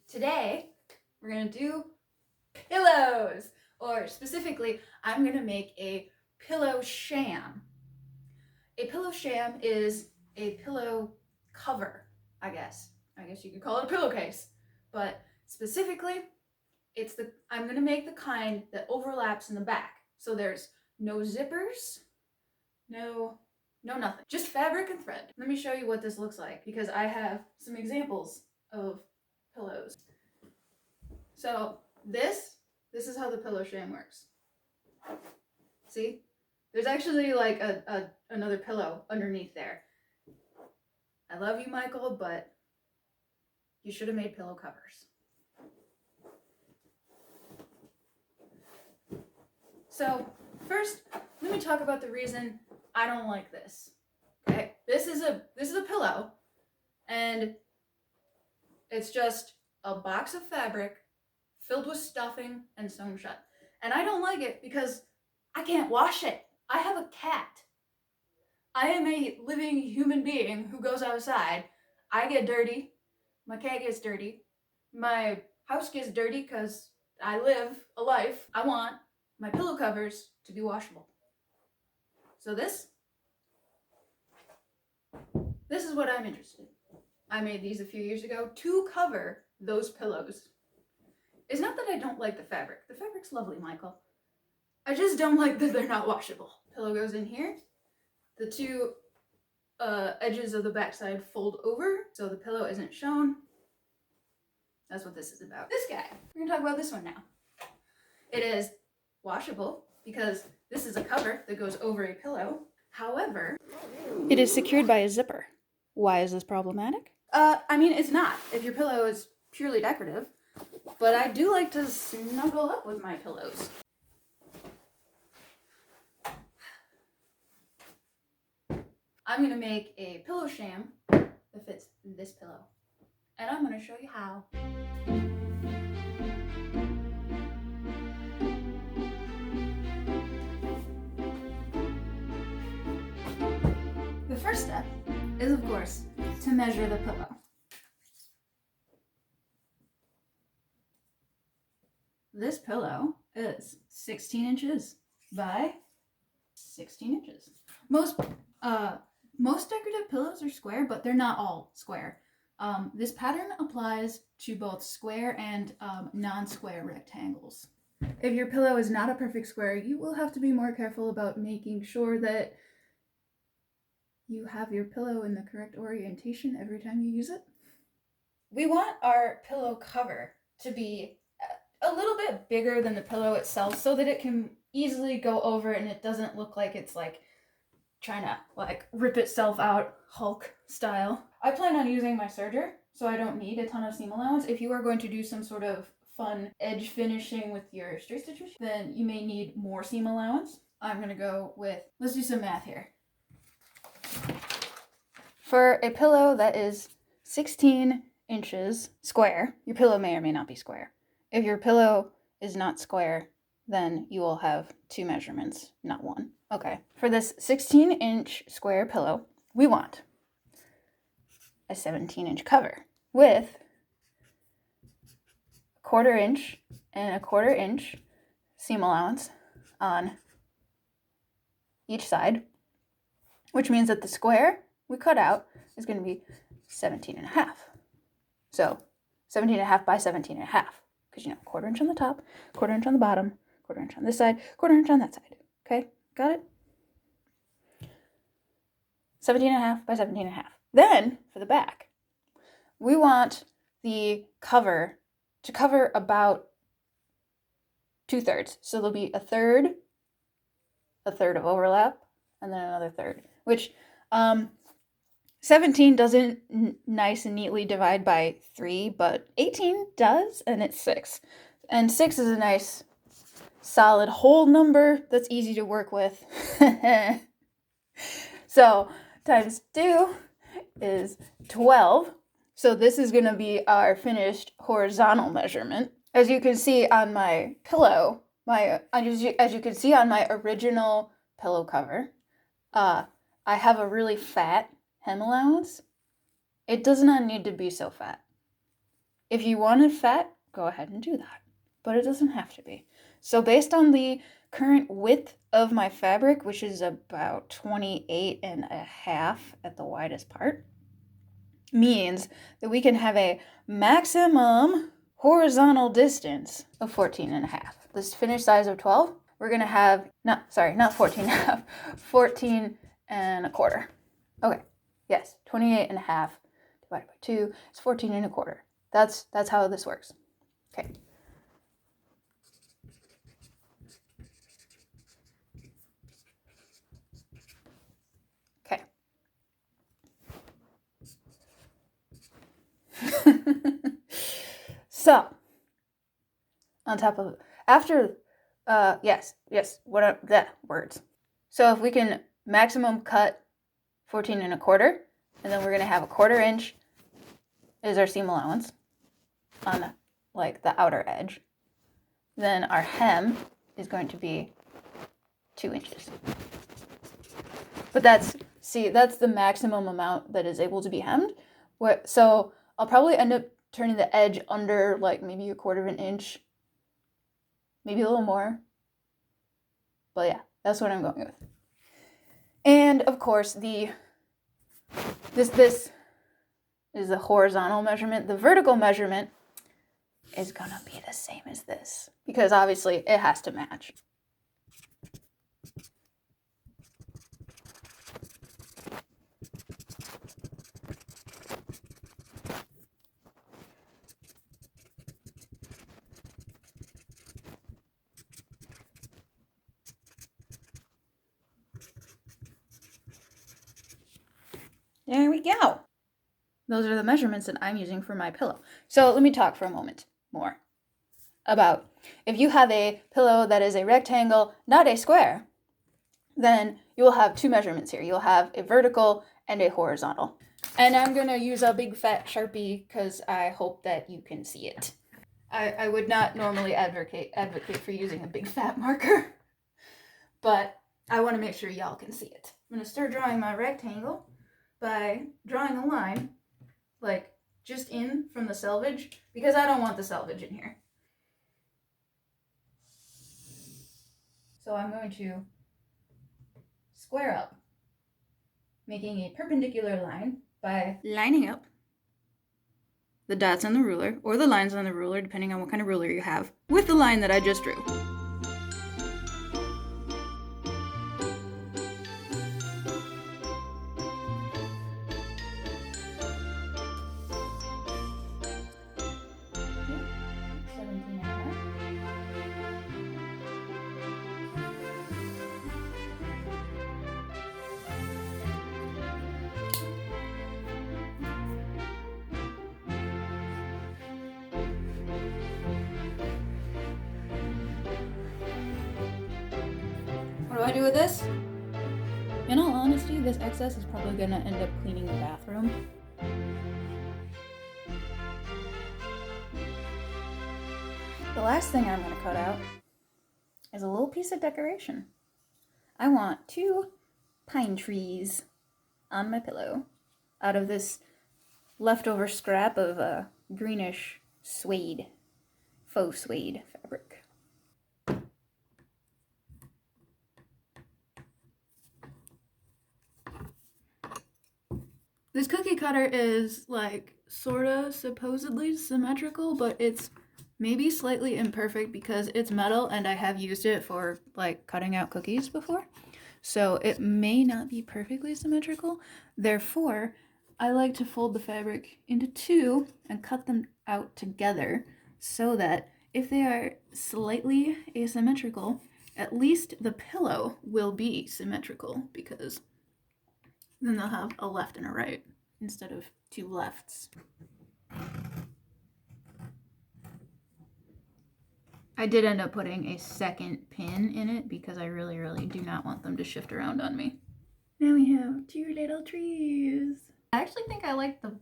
Today, we're gonna do pillows, or specifically, I'm gonna make a pillow sham. A pillow sham is a pillow cover, I guess. I guess you could call it a pillowcase. But specifically, I'm gonna make the kind that overlaps in the back. So there's no zippers, no nothing. Just fabric and thread. Let me show you what this looks like because I have some examples of pillows. So this is how the pillow sham works. See? There's actually like another pillow underneath there. I love you, Michael, but you should have made pillow covers. So first, let me talk about the reason I don't like this. Okay, this is a pillow, and it's just a box of fabric filled with stuffing and sewn shut. And I don't like it because I can't wash it. I have a cat. I am a living human being who goes outside. I get dirty. My cat gets dirty. My house gets dirty because I live a life. I want my pillow covers to be washable. So this is what I'm interested in. I made these a few years ago to cover those pillows. It's not that I don't like the fabric. The fabric's lovely, Michael. I just don't like that they're not washable. Pillow goes in here. The two edges of the backside fold over so the pillow isn't shown. That's what this is about. This guy, we're gonna talk about this one now. It is washable because this is a cover that goes over a pillow. However, it is secured by a zipper. Why is this problematic? I mean, it's not if your pillow is purely decorative, but I do like to snuggle up with my pillows. I'm gonna make a pillow sham that fits this pillow. And I'm gonna show you how. The first step is, of course, to measure the pillow. This pillow is 16 inches by 16 inches. Most decorative pillows are square, but they're not all square. This pattern applies to both square and non-square rectangles. If your pillow is not a perfect square, you will have to be more careful about making sure that you have your pillow in the correct orientation every time you use it. We want our pillow cover to be a little bit bigger than the pillow itself so that it can easily go over and it doesn't look like it's like trying to like rip itself out Hulk style. I plan on using my serger, so I don't need a ton of seam allowance. If you are going to do some sort of fun edge finishing with your straight stitch machine, then you may need more seam allowance. I'm gonna go with, let's do some math here. For a pillow that is 16 inches square, your pillow may or may not be square. If your pillow is not square, then you will have two measurements, not one. Okay, for this 16-inch square pillow, we want a 17-inch cover with a 1/4 inch and a 1/4 inch seam allowance on each side, which means that the square we cut out is going to be 17.5. So 17.5 by 17.5. Because, you know, 1/4 inch on the top, 1/4 inch on the bottom, 1/4 inch on this side, 1/4 inch on that side. Okay, got it? 17.5 by 17.5. Then, for the back, we want the cover to cover about 2/3. So there'll be a third of overlap, and then another third, which 17 doesn't nice and neatly divide by 3, but 18 does, and it's 6. And 6 is a nice, solid whole number that's easy to work with. So, times 2 is 12. So this is going to be our finished horizontal measurement. As you can see on my pillow, as you can see on my original pillow cover, I have a really fat hem allowance. It does not need to be so fat. If you wanted fat, go ahead and do that, but it doesn't have to be. So based on the current width of my fabric, which is about 28 and a half at the widest part, means that we can have a maximum horizontal distance of 14 and a half. This finished size of 12, we're going to have, not 14 and a half, 14 and a quarter. Okay, yes, 28 and a half divided by 2 is 14 and a quarter. That's how this works. Okay. Okay. So, on top of, after, yes, what are the words? So if we can maximum cut 14 and a quarter, and then we're going to have a 1/4 inch is our seam allowance on like the outer edge. Then our hem is going to be 2 inches. But that's the maximum amount that is able to be hemmed. So I'll probably end up turning the edge under like maybe 1/4 inch, maybe a little more. But yeah, that's what I'm going with. And of course, this is the horizontal measurement. The vertical measurement is gonna be the same as this because obviously it has to match. There we go. Those are the measurements that I'm using for my pillow. So let me talk for a moment more about if you have a pillow that is a rectangle, not a square, then you will have two measurements here. You'll have a vertical and a horizontal. And I'm going to use a big fat Sharpie because I hope that you can see it. I would not normally advocate for using a big fat marker, but I want to make sure y'all can see it. I'm going to start drawing my rectangle by drawing a line, like just in from the selvage, because I don't want the selvage in here. So I'm going to square up, making a perpendicular line by lining up the dots on the ruler, or the lines on the ruler, depending on what kind of ruler you have, with the line that I just drew. What do I do with this? In all honesty, this excess is probably going to end up cleaning the bathroom. The last thing I'm going to cut out is a little piece of decoration. I want 2 pine trees on my pillow out of this leftover scrap of greenish suede, faux suede fabric. This cookie cutter is like sorta supposedly symmetrical, but it's maybe slightly imperfect because it's metal and I have used it for like cutting out cookies before. So it may not be perfectly symmetrical. Therefore, I like to fold the fabric into 2 and cut them out together so that if they are slightly asymmetrical, at least the pillow will be symmetrical because then they'll have a left and a right instead of 2 lefts. I did end up putting a second pin in it because I really, really do not want them to shift around on me. Now we have 2 little trees. I actually think I like the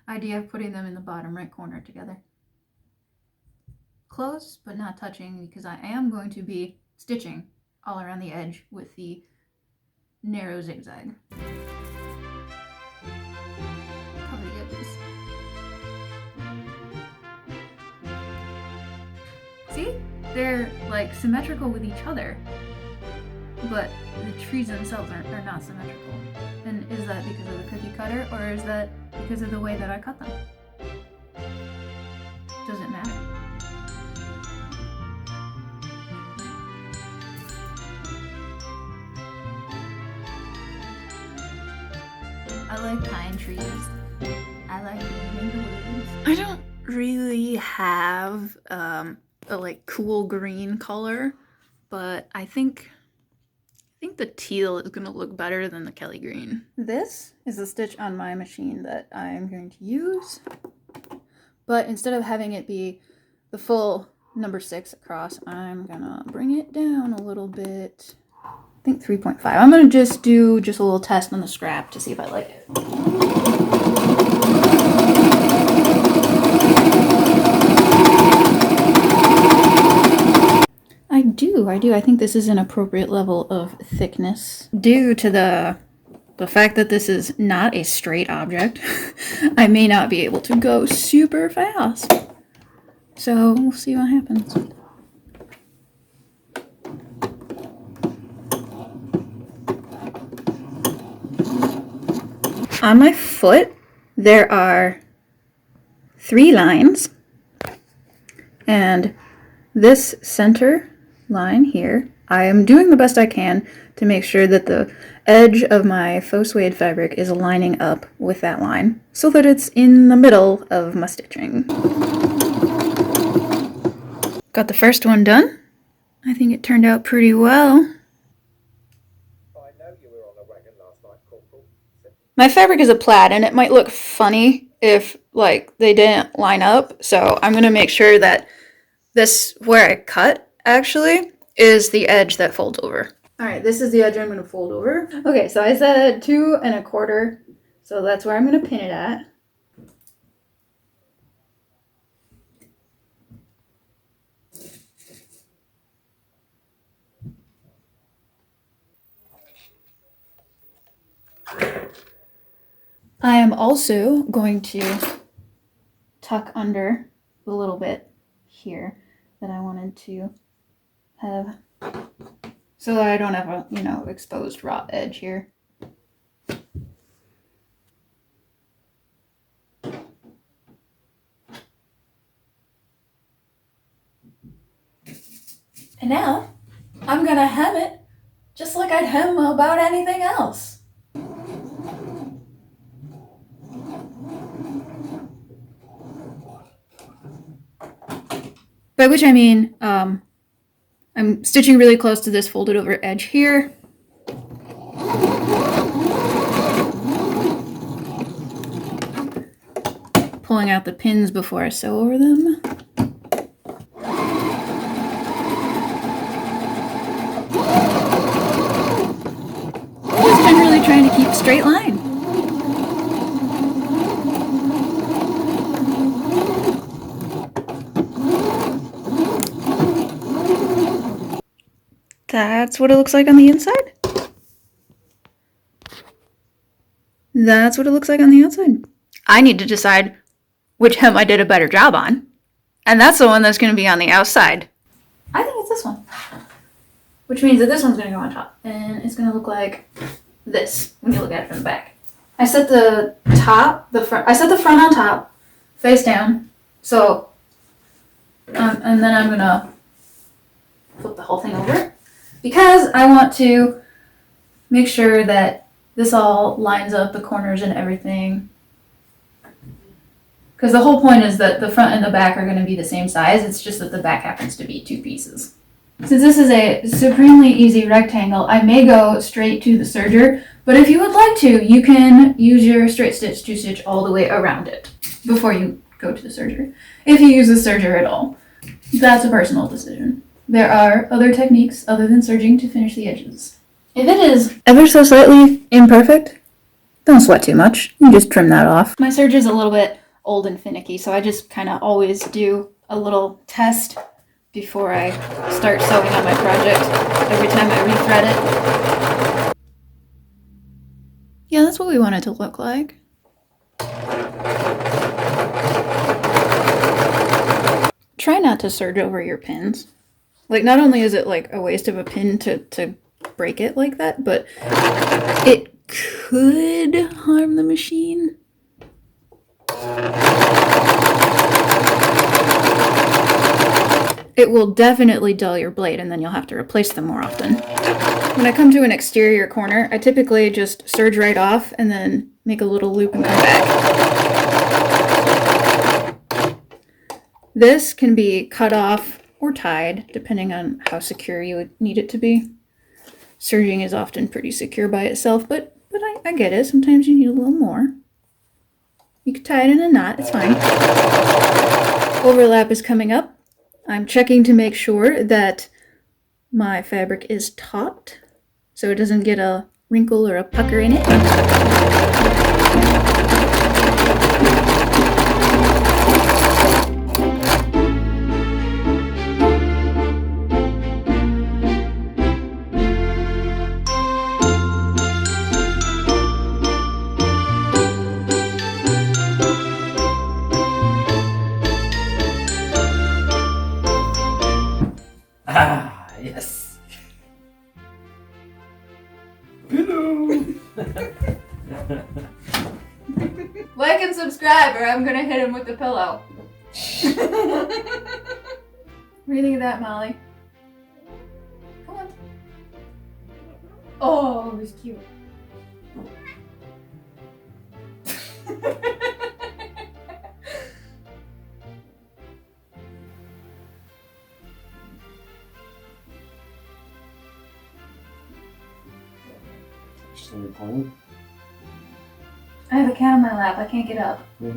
idea of putting them in the bottom right corner together. Close, but not touching, because I am going to be stitching all around the edge with the narrow zigzag. Cover the edges. See? They're like symmetrical with each other, but the trees themselves are not symmetrical. And is that because of the cookie cutter, or is that because of the way that I cut them? Doesn't matter. I like pine trees. I like being in the woods. I don't really have a like cool green color, but I think the teal is gonna look better than the Kelly green. This is the stitch on my machine that I'm going to use, but instead of having it be the full number 6 across, I'm gonna bring it down a little bit. I think 3.5. I'm gonna just do a little test on the scrap to see if I like it. I do. I think this is an appropriate level of thickness. Due to the fact that this is not a straight object, I may not be able to go super fast. So we'll see what happens. On my foot, there are 3 lines, and this center line here, I am doing the best I can to make sure that the edge of my faux suede fabric is lining up with that line so that it's in the middle of my stitching. Got the first one done. I think it turned out pretty well. My fabric is a plaid, and it might look funny if like they didn't line up, so I'm going to make sure that this, where I cut, actually, is the edge that folds over. Alright, this is the edge I'm going to fold over. Okay, so I said 2 1/4, so that's where I'm going to pin it at. I am also going to tuck under a little bit here that I wanted to have so that I don't have a, exposed raw edge here. And now I'm gonna hem it just like I'd hem about anything else. By which I mean, I'm stitching really close to this folded over edge here. Pulling out the pins before I sew over them. Just generally trying to keep a straight line. That's what it looks like on the inside. That's what it looks like on the outside. I need to decide which hem I did a better job on. And that's the one that's going to be on the outside. I think it's this one. Which means that this one's going to go on top. And it's going to look like this when you look at it from the back. I set the front on top, face down. So, and then I'm going to flip the whole thing over. Because I want to make sure that this all lines up, the corners and everything. Because the whole point is that the front and the back are going to be the same size. It's just that the back happens to be 2 pieces. Since this is a supremely easy rectangle, I may go straight to the serger. But if you would like to, you can use your straight stitch to stitch all the way around it before you go to the serger. If you use the serger at all. That's a personal decision. There are other techniques other than serging to finish the edges. If it is ever so slightly imperfect, don't sweat too much. You just trim that off. My serger is a little bit old and finicky, so I just kind of always do a little test before I start sewing on my project every time I rethread it. Yeah, that's what we want it to look like. try not to serge over your pins. Like, not only is it like a waste of a pin to break it like that, but it could harm the machine. It will definitely dull your blade, and then you'll have to replace them more often. When I come to an exterior corner, I typically just serge right off and then make a little loop and come back. This can be cut off or tied, depending on how secure you would need it to be. Serging is often pretty secure by itself, but I get it. Sometimes you need a little more. You can tie it in a knot, it's fine. Overlap is coming up. I'm checking to make sure that my fabric is taut, so it doesn't get a wrinkle or a pucker in it. Ah, yes. Pillow. Like and subscribe, or I'm gonna hit him with the pillow. What do you think of that, Molly? Come on. Oh, it was cute. Still recording? I have a cat on my lap. I can't get up. Yeah.